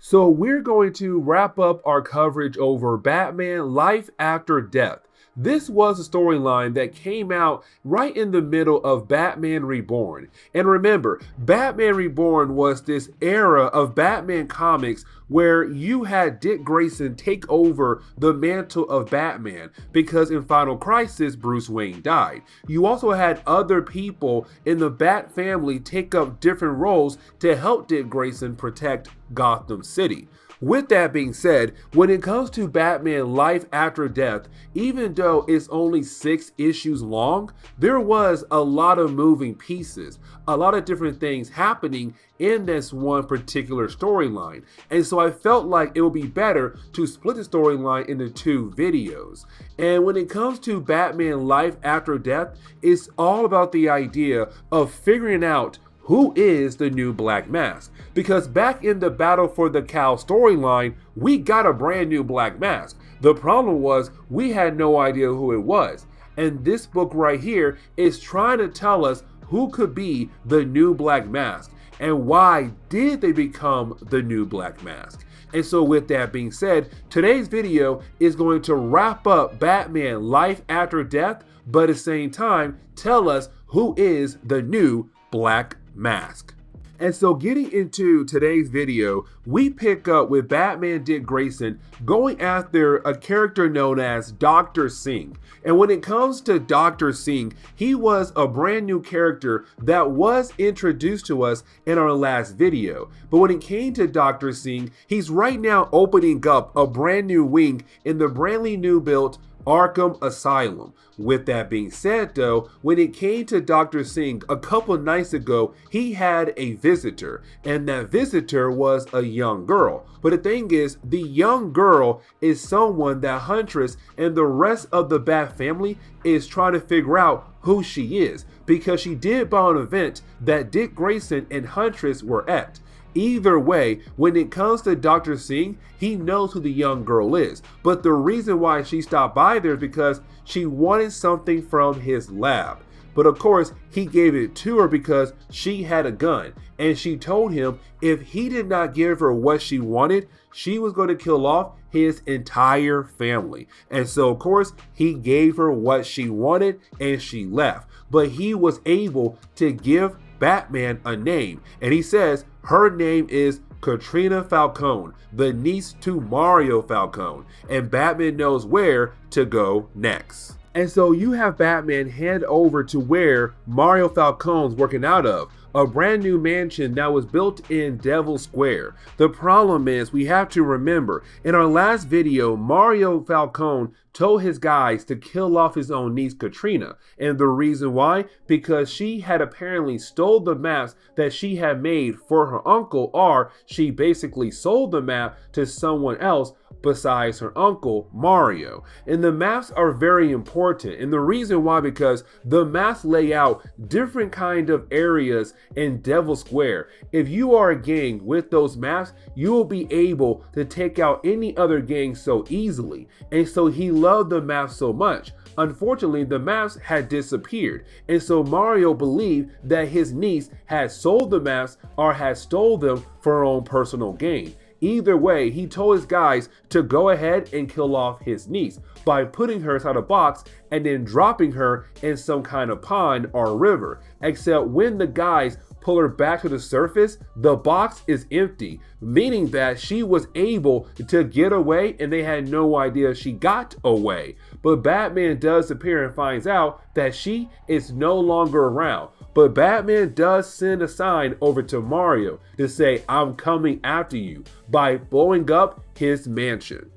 So we're going to wrap up our coverage over Batman Life After Death. This was a storyline that came out right in the middle of Batman Reborn. And remember, Batman Reborn was this era of Batman comics where you had Dick Grayson take over the mantle of Batman because in Final Crisis, Bruce Wayne died. You also had other people in the Bat family take up different roles to help Dick Grayson protect Gotham City. With that being said, when it comes to Batman Life After Death, even though it's only 6 issues long, there was a lot of moving pieces, a lot of different things happening in this one particular storyline. And so I felt like it would be better to split the storyline into 2 videos. And when it comes to Batman Life After Death, it's all about the idea of figuring out who is the new Black Mask. Because back in the Battle for the Cowl storyline, we got a brand new Black Mask. The problem was we had no idea who it was. And this book right here is trying to tell us who could be the new Black Mask and why did they become the new Black Mask. And so with that being said, today's video is going to wrap up Batman Life After Death, but at the same time tell us who is the new Black Mask. And so getting into today's video, we pick up with Batman Dick Grayson going after a character known as Dr. Singh. And when it comes to Dr. Singh, he was a brand new character that was introduced to us in our last video. But when it came to Dr. Singh, he's right now opening up a brand new wing in the brandly new built Arkham Asylum. With that being said though, when it came to Dr. Singh a couple nights ago, he had a visitor, and that visitor was a young girl. But the thing is, the young girl is someone that Huntress and the rest of the Bat family is trying to figure out who she is, because she did buy an event that Dick Grayson and Huntress were at. Either way, when it comes to Dr. Singh, he knows who the young girl is. But the reason why she stopped by there is because she wanted something from his lab. But of course, he gave it to her because she had a gun. And she told him if he did not give her what she wanted, she was going to kill off his entire family. And so of course, he gave her what she wanted and she left. But he was able to give Batman a name, and he says her name is Katrina Falcone, the niece to Mario Falcone, and Batman knows where to go next. And so you have Batman head over to where Mario Falcone's working out of, a brand new mansion that was built in Devil Square. The problem is we have to remember, in our last video, Mario Falcone told his guys to kill off his own niece Katrina. And the reason why? Because she had apparently stole the maps that she had made for her uncle, or she basically sold the map to someone else besides her uncle Mario. And the maps are very important, and the reason why, because the maps lay out different kind of areas in Devil Square. If you are a gang with those maps, you will be able to take out any other gang so easily. And so he loved the maps so much. Unfortunately, the maps had disappeared, and so Mario believed that his niece had sold the maps or had stole them for her own personal gain. Either way, he told his guys to go ahead and kill off his niece by putting her inside a box and then dropping her in some kind of pond or river. Except when the guys pull her back to the surface, the box is empty, meaning that she was able to get away and they had no idea she got away. But Batman does appear and finds out that she is no longer around. But Batman does send a sign over to Mario to say, "I'm coming after you," by blowing up his mansion.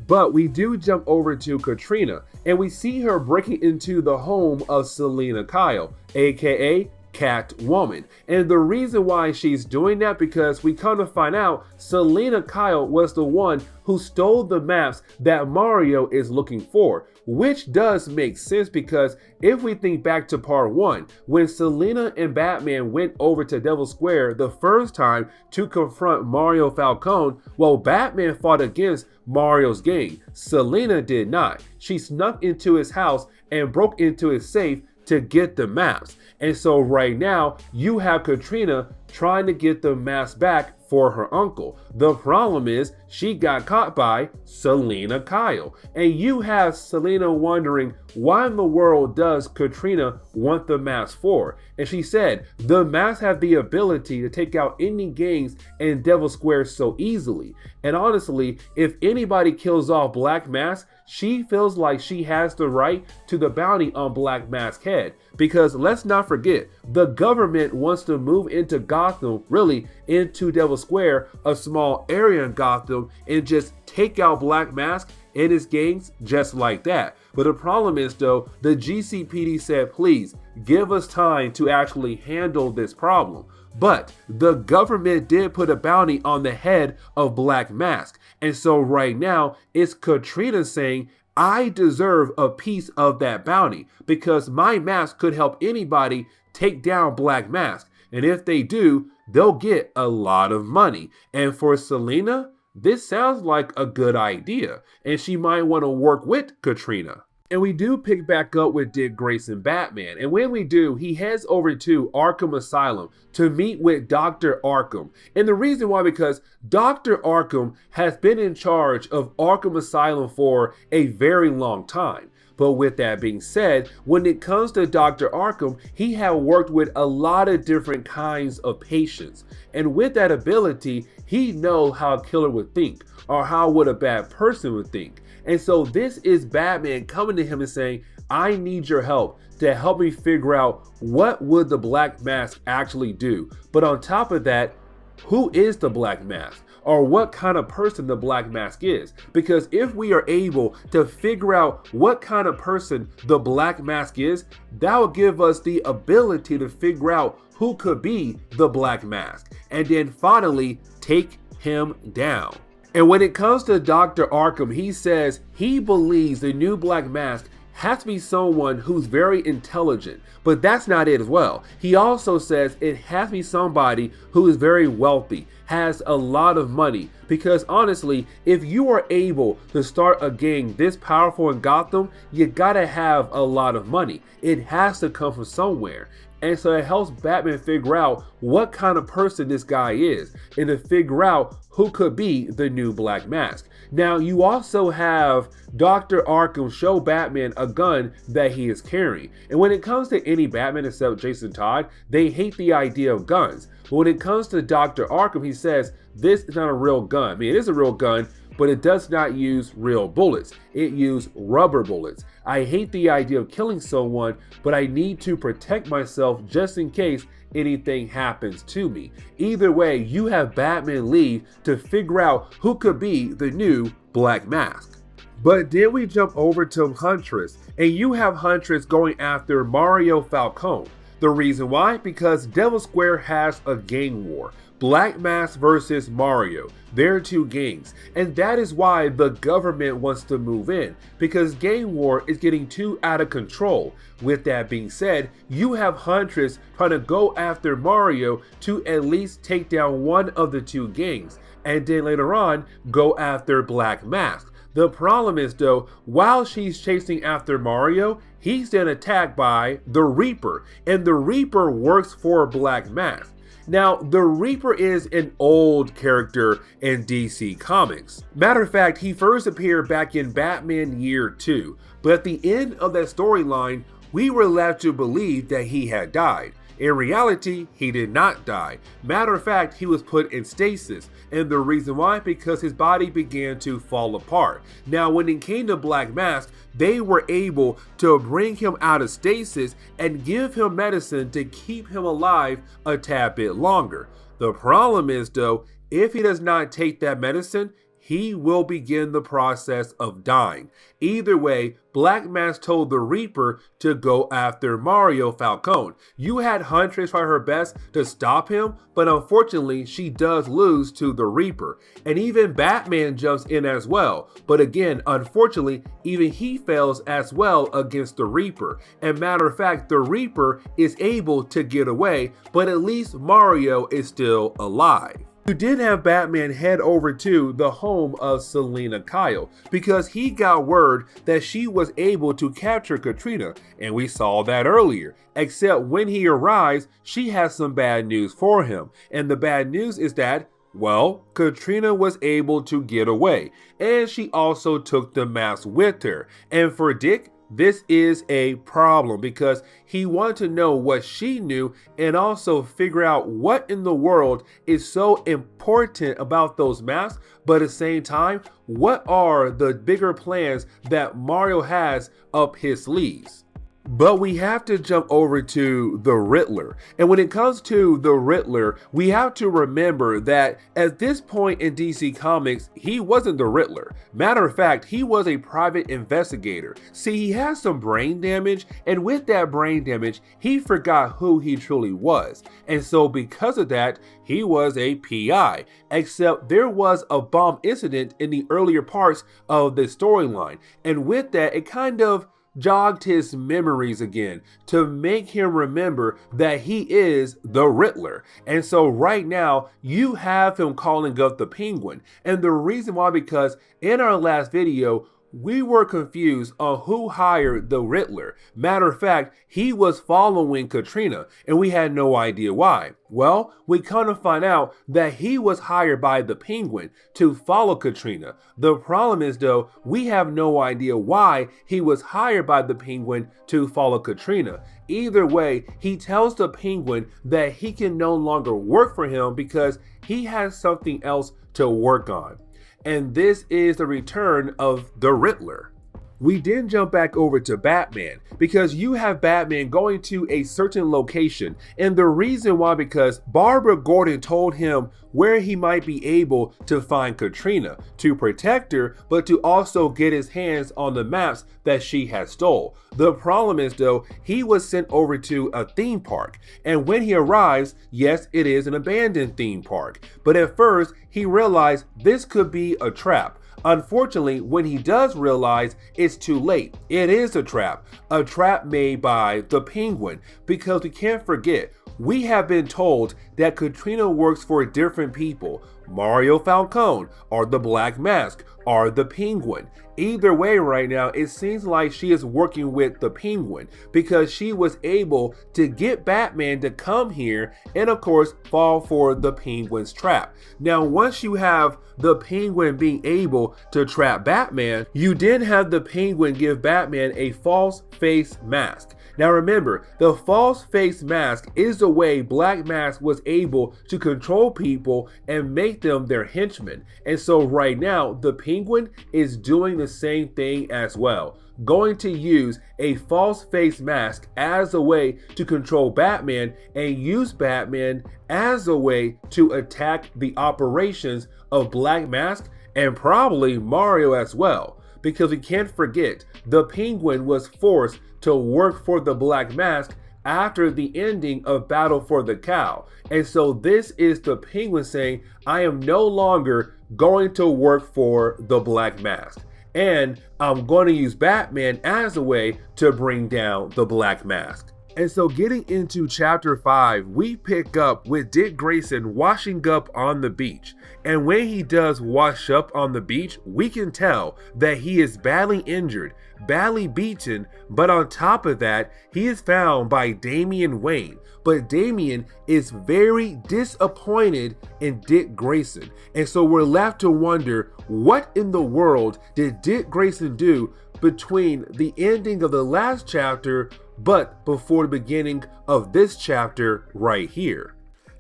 But we do jump over to Katrina, and we see her breaking into the home of Selina Kyle, aka Catwoman. And the reason why she's doing that, because we come to find out Selina Kyle was the one who stole the maps that Mario is looking for, which does make sense, because if we think back to part 1, when Selina and Batman went over to Devil Square the first time to confront Mario Falcone, well, Batman fought against Mario's gang. Selina did not. She snuck into his house and broke into his safe to get the maps. And so right now you have Katrina trying to get the maps back for her uncle. The problem is she got caught by Selena Kyle. And you have Selena wondering, why in the world does Katrina want the mask for? And she said, the masks have the ability to take out any gangs in Devil Square so easily. And honestly, if anybody kills off Black Mask, she feels like she has the right to the bounty on Black Mask's head. Because let's not forget, the government wants to move into Gotham, really into Devil Square, a small area in Gotham, and just take out Black Mask and his gangs just like that. But the problem is though, the GCPD said, please give us time to actually handle this problem. But the government did put a bounty on the head of Black Mask. And so right now, it's Katrina saying, I deserve a piece of that bounty because my mask could help anybody take down Black Mask. And if they do, they'll get a lot of money. And for Selena, this sounds like a good idea. And she might want to work with Katrina. And we do pick back up with Dick Grayson Batman. And when we do, he heads over to Arkham Asylum to meet with Dr. Arkham. And the reason why, because Dr. Arkham has been in charge of Arkham Asylum for a very long time. But with that being said, when it comes to Dr. Arkham, he had worked with a lot of different kinds of patients. And with that ability, he knows how a killer would think, or how would a bad person would think. And so this is Batman coming to him and saying, I need your help to help me figure out what would the Black Mask actually do. But on top of that, who is the Black Mask? Or what kind of person the Black Mask is? Because if we are able to figure out what kind of person the Black Mask is, that will give us the ability to figure out who could be the Black Mask. And then finally, take him down. And when it comes to Dr. Arkham, he says he believes the new Black Mask has to be someone who's very intelligent, but that's not it as well. He also says it has to be somebody who is very wealthy, has a lot of money, because honestly, if you are able to start a gang this powerful in Gotham, you gotta have a lot of money. It has to come from somewhere. And so it helps Batman figure out what kind of person this guy is and to figure out who could be the new Black Mask. Now, you also have Dr. Arkham show Batman a gun that he is carrying. And when it comes to any Batman except Jason Todd, they hate the idea of guns. But when it comes to Dr. Arkham, he says, this is not a real gun. I mean, it is a real gun, but it does not use real bullets. It uses rubber bullets. I hate the idea of killing someone, but I need to protect myself just in case anything happens to me. Either way, you have Batman leave to figure out who could be the new Black Mask. But then we jump over to Huntress, and you have Huntress going after Mario Falcone. The reason why? Because Devil Square has a gang war. Black Mask versus Mario. They're two gangs, and that is why the government wants to move in, because gang war is getting too out of control. With that being said, you have Huntress trying to go after Mario to at least take down one of the two gangs, and then later on go after Black Mask. The problem is though, while she's chasing after Mario, he's then attacked by the Reaper, and the Reaper works for Black Mask. Now, the Reaper is an old character in DC Comics. Matter of fact, he first appeared back in Batman Year 2, but at the end of that storyline, we were left to believe that he had died. In reality, he did not die. Matter of fact, he was put in stasis. And the reason why? Because his body began to fall apart. Now, when it came to Black Mask, they were able to bring him out of stasis and give him medicine to keep him alive a tad bit longer. The problem is though, if he does not take that medicine, he will begin the process of dying. Either way, Black Mask told the Reaper to go after Mario Falcone. You had Huntress try her best to stop him, but unfortunately, she does lose to the Reaper. And even Batman jumps in as well. But again, unfortunately, even he fails as well against the Reaper. And matter of fact, the Reaper is able to get away, but at least Mario is still alive. You did have Batman head over to the home of Selena Kyle because he got word that she was able to capture Katrina, and we saw that earlier. Except when he arrives, she has some bad news for him, and the bad news is that, Well, Katrina was able to get away, and she also took the mask with her. And for Dick, this is a problem because he wanted to know what she knew and also figure out what in the world is so important about those masks, but at the same time, what are the bigger plans that Mario has up his sleeves. But we have to jump over to the Riddler. And when it comes to the Riddler, we have to remember that at this point in DC Comics, he wasn't the Riddler. Matter of fact, he was a private investigator. See, he has some brain damage, and with that brain damage, he forgot who he truly was. And so because of that, he was a PI, except there was a bomb incident in the earlier parts of the storyline. And with that, it kind of jogged his memories again to make him remember that he is the Riddler. And so right now you have him calling up the Penguin. And the reason why, because in our last video, we were confused on who hired the Riddler. Matter of fact, he was following Katrina and we had no idea why. Well, we kind of find out that he was hired by the Penguin to follow Katrina. The problem is though, we have no idea why he was hired by the Penguin to follow Katrina. Either way, he tells the Penguin that he can no longer work for him because he has something else to work on. And this is the return of the Riddler. We then jump back over to Batman because you have Batman going to a certain location, and the reason why, because Barbara Gordon told him where he might be able to find Katrina to protect her, but to also get his hands on the maps that she had stole. The problem is though, he was sent over to a theme park, and when he arrives, yes, it is an abandoned theme park, but at first he realized this could be a trap. Unfortunately, when he does realize, it's too late. It is a trap made by the Penguin, because we can't forget, we have been told that Katrina works for different people. Mario Falcone, or the Black Mask, or the Penguin. Either way right now, it seems like she is working with the Penguin because she was able to get Batman to come here and of course fall for the Penguin's trap. Now once you have the Penguin being able to trap Batman, you then have the Penguin give Batman a false face mask. Now remember, the false face mask is the way Black Mask was able to control people and make them their henchmen. And so right now, the Penguin is doing the same thing as well. Going to use a false face mask as a way to control Batman and use Batman as a way to attack the operations of Black Mask and probably Mario as well. Because we can't forget, the Penguin was forced to work for the Black Mask after the ending of Battle for the Cow. And so this is the Penguin saying, I am no longer going to work for the Black Mask. And I'm going to use Batman as a way to bring down the Black Mask. And so getting into chapter 5, we pick up with Dick Grayson washing up on the beach. And when he does wash up on the beach, we can tell that he is badly injured, badly beaten, but on top of that, he is found by Damian Wayne. But Damian is very disappointed in Dick Grayson. And so we're left to wonder, what in the world did Dick Grayson do between the ending of the last chapter but before the beginning of this chapter right here?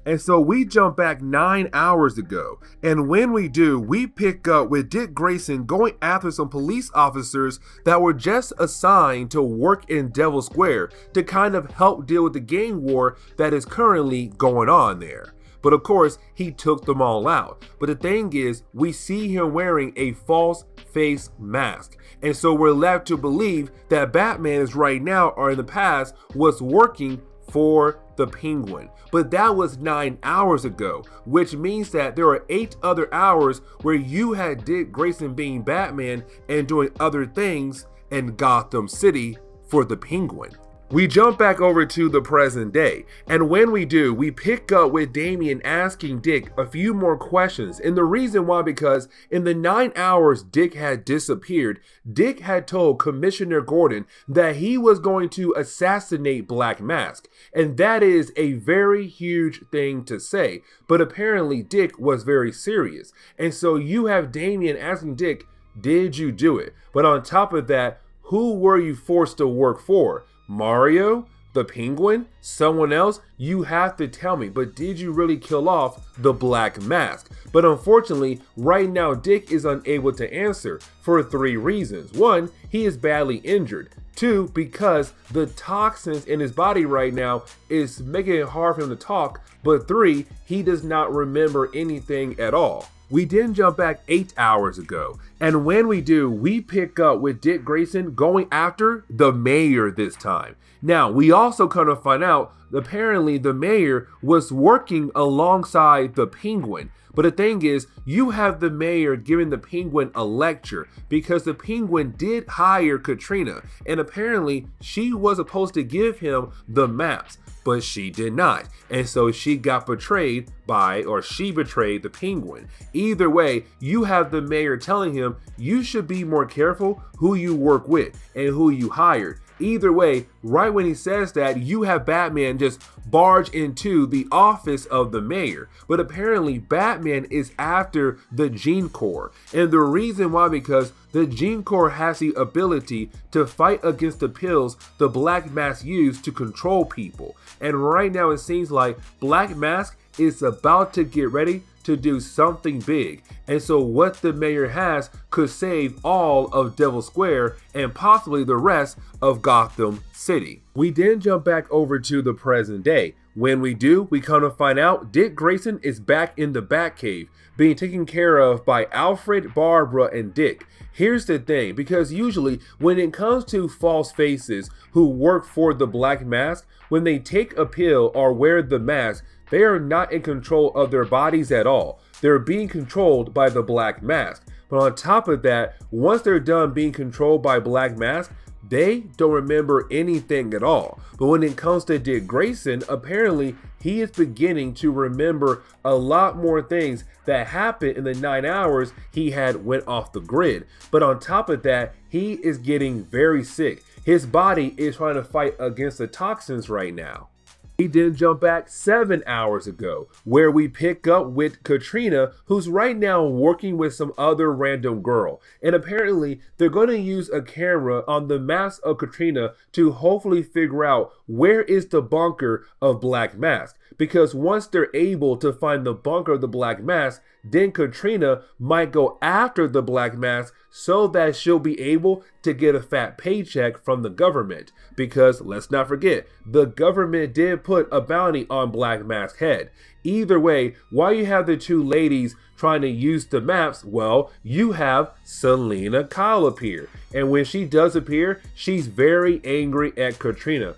And so we jump back 9 hours ago, and when we do, we pick up with Dick Grayson going after some police officers that were just assigned to work in Devil Square to kind of help deal with the gang war that is currently going on there. But of course, he took them all out. But the thing is, we see him wearing a false face mask. And so we're left to believe that Batman is right now, or in the past, was working for the Penguin. But that was 9 hours ago, which means that there are 8 other hours where you had Dick Grayson being Batman and doing other things in Gotham City for the Penguin. We jump back over to the present day, and when we do, we pick up with Damien asking Dick a few more questions, and the reason why, because in the 9 hours Dick had disappeared, Dick had told Commissioner Gordon that he was going to assassinate Black Mask, and that is a very huge thing to say, but apparently Dick was very serious, and so you have Damien asking Dick, did you do it? But on top of that, who were you forced to work for? Mario? The Penguin? Someone else? You have to tell me, but did you really kill off the Black Mask? But unfortunately, right now Dick is unable to answer for 3 reasons. 1, he is badly injured. 2, because the toxins in his body right now is making it hard for him to talk. But 3, he does not remember anything at all. We then jump back 8 hours ago, and when we do, we pick up with Dick Grayson going after the mayor this time. Now, we also kind of find out apparently the mayor was working alongside the Penguin. But the thing is, you have the mayor giving the Penguin a lecture because the Penguin did hire Katrina, and apparently she was supposed to give him the maps, but she did not. And so she got betrayed she betrayed the Penguin. Either way, you have the mayor telling him you should be more careful who you work with and who you hired. Either way, right when he says that, you have Batman just barge into the office of the mayor. But apparently Batman is after the Gene Corps. And the reason why, because the Gene Corps has the ability to fight against the pills the Black Mask used to control people. And right now it seems like Black Mask is about to get ready to do something big, and so what the mayor has could save all of Devil Square and possibly the rest of Gotham City. We then jump back over to the present day. When we do, we kind of find out Dick Grayson is back in the Batcave, being taken care of by Alfred, Barbara, and Dick. Here's the thing, because usually when it comes to false faces who work for the Black Mask, when they take a pill or wear the mask, they are not in control of their bodies at all. They're being controlled by the Black Mask. But on top of that, once they're done being controlled by Black Mask, they don't remember anything at all. But when it comes to Dick Grayson, apparently he is beginning to remember a lot more things that happened in the 9 hours he had went off the grid. But on top of that, he is getting very sick. His body is trying to fight against the toxins right now. We then jump back 7 hours ago, where we pick up with Katrina, who's right now working with some other random girl. And apparently, they're going to use a camera on the mask of Katrina to hopefully figure out where is the bunker of Black Mask. Because once they're able to find the bunker of the Black Mask, then Katrina might go after the Black Mask so that she'll be able to get a fat paycheck from the government. Because let's not forget, the government did put a bounty on Black Mask's head. Either way, while you have the 2 ladies trying to use the maps, well, you have Selena Kyle appear. And when she does appear, she's very angry at Katrina.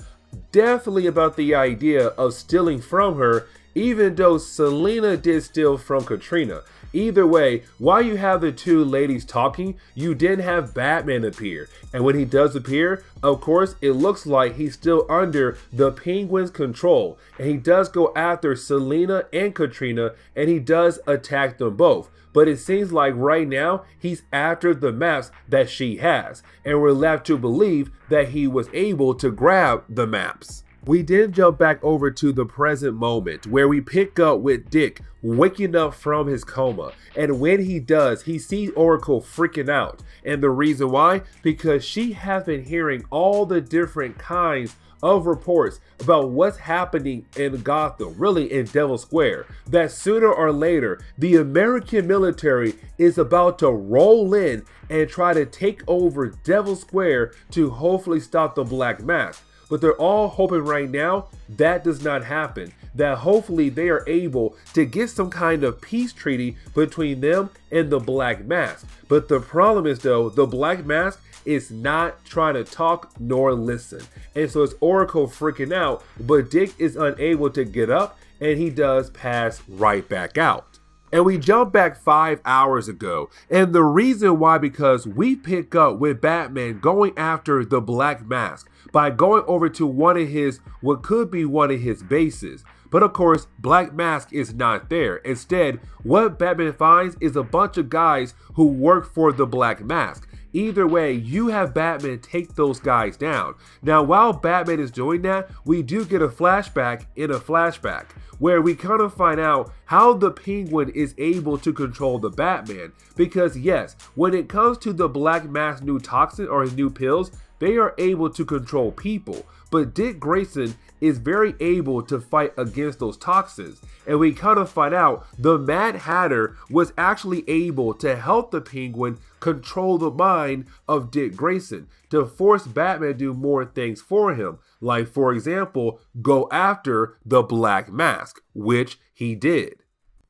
Definitely about the idea of stealing from her, even though Selena did steal from Katrina. Either way, while you have the 2 ladies talking, you then have Batman appear. And when he does appear, of course, it looks like he's still under the Penguin's control. And he does go after Selena and Katrina, and he does attack them both. But it seems like right now, he's after the maps that she has. And we're left to believe that he was able to grab the maps. We then jump back over to the present moment, where we pick up with Dick waking up from his coma. And when he does, he sees Oracle freaking out. And the reason why? Because she has been hearing all the different kinds of reports about what's happening in Gotham, really in Devil Square, that sooner or later the American military is about to roll in and try to take over Devil Square to hopefully stop the Black Mask. But they're all hoping right now that does not happen, that hopefully they are able to get some kind of peace treaty between them and the Black Mask. But the problem is, though, the Black Mask is not trying to talk nor listen. And so it's Oracle freaking out, but Dick is unable to get up, and he does pass right back out. And we jump back 5 hours ago, and the reason why, because we pick up with Batman going after the Black Mask by going over to what could be one of his bases. But of course, Black Mask is not there. Instead, what Batman finds is a bunch of guys who work for the Black Mask. Either way, you have Batman take those guys down. Now, while Batman is doing that, we do get a flashback in a flashback, where we kind of find out how the Penguin is able to control the Batman. Because yes, when it comes to the Black Mask's new toxin or his new pills, they are able to control people. But Dick Grayson is very able to fight against those toxins. And we kind of find out the Mad Hatter was actually able to help the Penguin control the mind of Dick Grayson to force Batman to do more things for him. Like, for example, go after the Black Mask, which he did.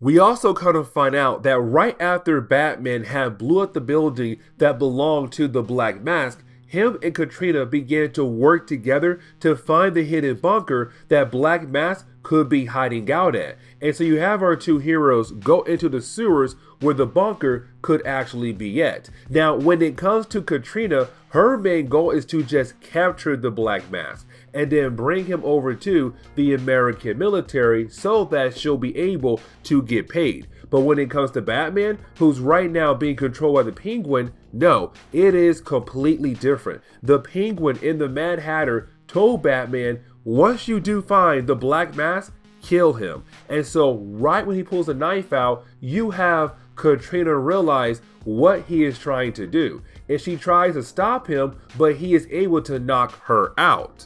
We also kind of find out that right after Batman had blew up the building that belonged to the Black Mask, him and Katrina began to work together to find the hidden bunker that Black Mask could be hiding out at. And so you have our two heroes go into the sewers where the bunker could actually be at. Now, when it comes to Katrina, her main goal is to just capture the Black Mask and then bring him over to the American military so that she'll be able to get paid. But when it comes to Batman, who's right now being controlled by the Penguin, no, it is completely different. The Penguin and the Mad Hatter told Batman, once you do find the Black Mask, kill him. And so right when he pulls the knife out, you have Katrina realize what he is trying to do. And she tries to stop him, but he is able to knock her out.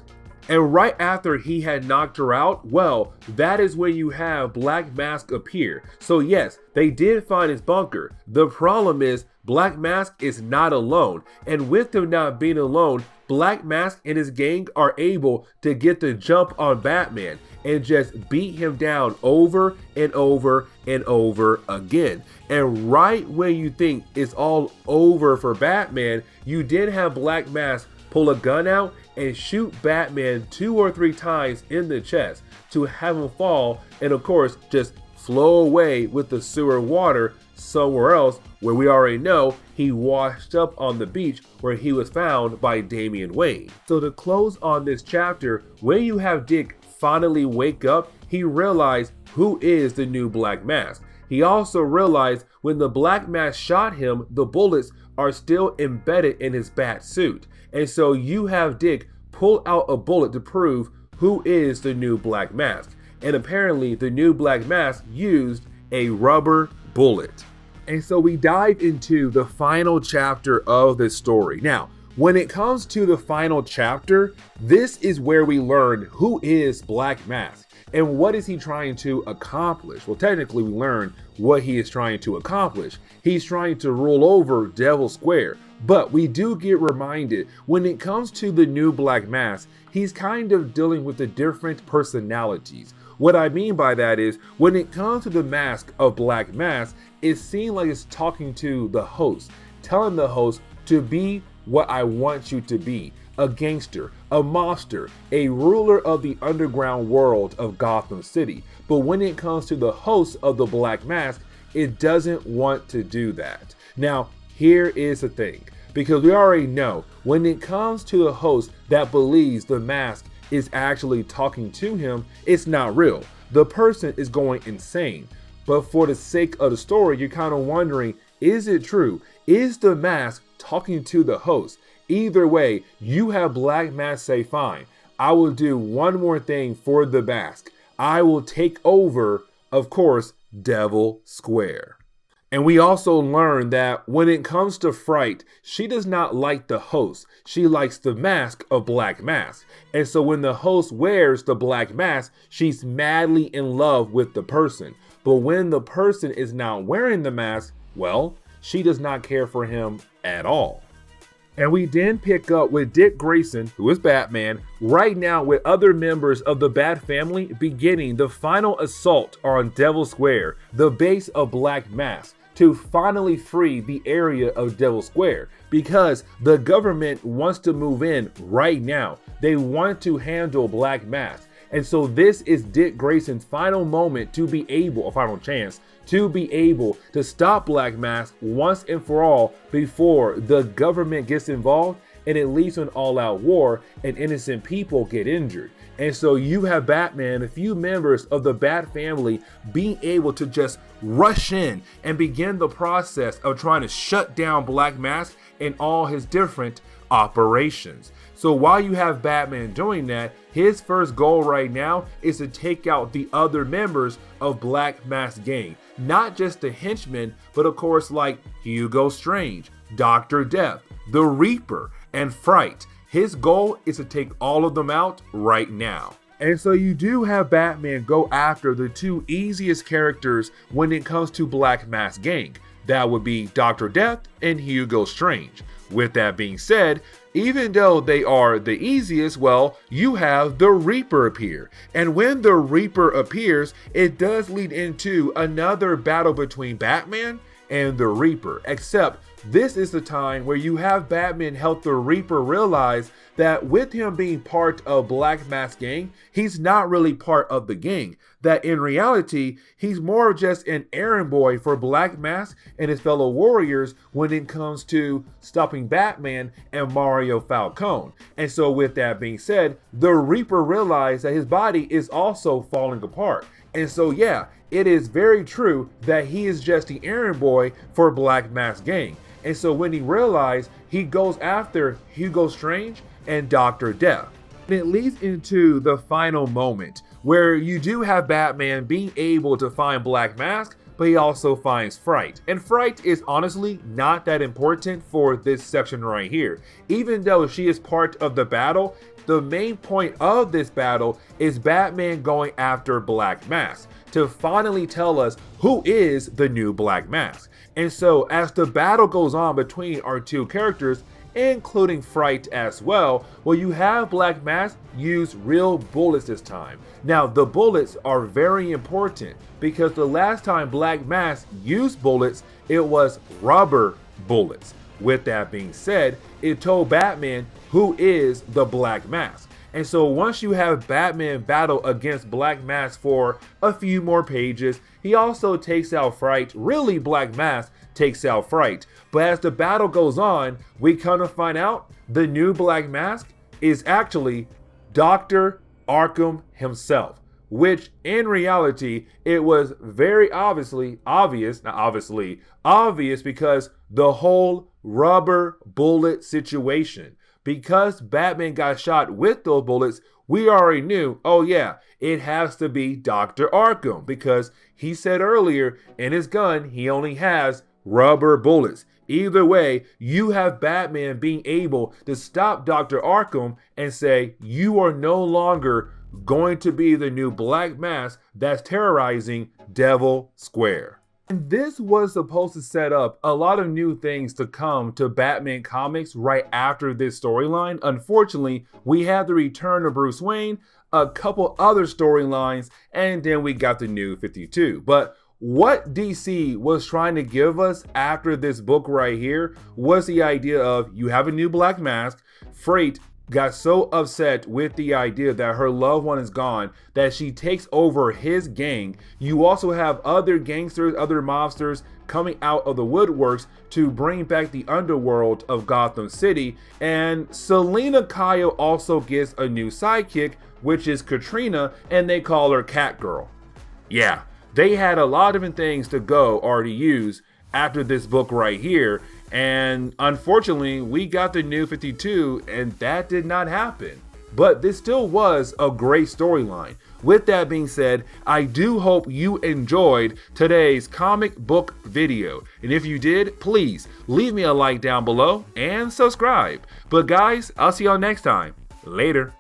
And right after he had knocked her out, well, that is when you have Black Mask appear. So yes, they did find his bunker. The problem is Black Mask is not alone. And with him not being alone, Black Mask and his gang are able to get the jump on Batman and just beat him down over and over and over again. And right when you think it's all over for Batman, you did have Black Mask pull a gun out and shoot Batman 2 or 3 times in the chest to have him fall and of course just flow away with the sewer water somewhere else, where we already know he washed up on the beach where he was found by Damian Wayne. So to close on this chapter, when you have Dick finally wake up, he realized who is the new Black Mask. He also realized when the Black Mask shot him, the bullets are still embedded in his bat suit. And so you have Dick pull out a bullet to prove who is the new Black Mask. And apparently the new Black Mask used a rubber bullet. And so we dive into the final chapter of this story. Now, when it comes to the final chapter, this is where we learn who is Black Mask and what is he trying to accomplish. Well, technically we learn what he is trying to accomplish. He's trying to rule over Devil Square. But we do get reminded when it comes to the new Black Mask, he's kind of dealing with the different personalities. What I mean by that is when it comes to the mask of Black Mask, it seems like it's talking to the host, telling the host to be what I want you to be. A gangster, a mobster, a ruler of the underground world of Gotham City. But when it comes to the host of the Black Mask, it doesn't want to do that. Now, here is the thing, because we already know when it comes to the host that believes the mask is actually talking to him, it's not real. The person is going insane. But for the sake of the story, you're kind of wondering, is it true? Is the mask talking to the host? Either way, you have Black Mask say, fine, I will do one more thing for the mask. I will take over, of course, Devil Square. And we also learn that when it comes to Fright, she does not like the host. She likes the mask of Black Mask. And so when the host wears the Black Mask, she's madly in love with the person. But when the person is not wearing the mask, well, she does not care for him at all. And we then pick up with Dick Grayson, who is Batman, right now with other members of the Bat family beginning the final assault on Devil Square, the base of Black Mask, to finally free the area of Devil Square, because the government wants to move in right now. They want to handle Black Mask. And so this is Dick Grayson's final moment to be able, or final chance, to be able to stop Black Mask once and for all before the government gets involved and it leads to an all-out war and innocent people get injured. And so you have Batman, a few members of the Bat family being able to just rush in and begin the process of trying to shut down Black Mask and all his different operations. So while you have Batman doing that, his first goal right now is to take out the other members of Black Mask's gang. Not just the henchmen, but of course like Hugo Strange, Dr. Death, the Reaper, and Fright. His goal is to take all of them out right now. And so you do have Batman go after the two easiest characters when it comes to Black Mask gang. That would be Dr. Death and Hugo Strange. With that being said, even though they are the easiest, well, you have the Reaper appear. And when the Reaper appears, it does lead into another battle between Batman and the Reaper, except this is the time where you have Batman help the Reaper realize that with him being part of Black Mask gang, he's not really part of the gang. That in reality, he's more of just an errand boy for Black Mask and his fellow warriors when it comes to stopping Batman and Mario Falcone. And so with that being said, the Reaper realized that his body is also falling apart. And so yeah, it is very true that he is just the errand boy for Black Mask gang. And so when he realized, he goes after Hugo Strange and Dr. Death. And it leads into the final moment where you do have Batman being able to find Black Mask, but he also finds Fright. And Fright is honestly not that important for this section right here. Even though she is part of the battle, the main point of this battle is Batman going after Black Mask to finally tell us who is the new Black Mask. And so as the battle goes on between our two characters, including Fright as well, well, you have Black Mask use real bullets this time. Now the bullets are very important because the last time Black Mask used bullets, it was rubber bullets. With that being said, it told Batman who is the Black Mask. And so once you have Batman battle against Black Mask for a few more pages, he also takes out Fright. Really, Black Mask takes out Fright. But as the battle goes on, we come to find out the new Black Mask is actually Dr. Arkham himself, which in reality, it was very obvious because the whole rubber bullet situation. Because Batman got shot with those bullets, we already knew, oh yeah, it has to be Dr. Arkham because he said earlier in his gun, he only has rubber bullets. Either way, you have Batman being able to stop Dr. Arkham and say, you are no longer going to be the new Black Mask that's terrorizing Devil Square. And this was supposed to set up a lot of new things to come to Batman comics right after this storyline. Unfortunately, we had the return of Bruce Wayne, a couple other storylines, and then we got the new 52. But what DC was trying to give us after this book right here was the idea of you have a new Black Mask. Freight got so upset with the idea that her loved one is gone that she takes over his gang. You also have other gangsters, other mobsters coming out of the woodworks to bring back the underworld of Gotham City. And Selina Kyle also gets a new sidekick, which is Katrina, and they call her Catgirl. Yeah, they had a lot of different things to go or to use after this book right here. And unfortunately, we got the new 52 and that did not happen. But this still was a great storyline. With that being said, I do hope you enjoyed today's comic book video. And if you did, please leave me a like down below and subscribe. But guys, I'll see y'all next time. Later.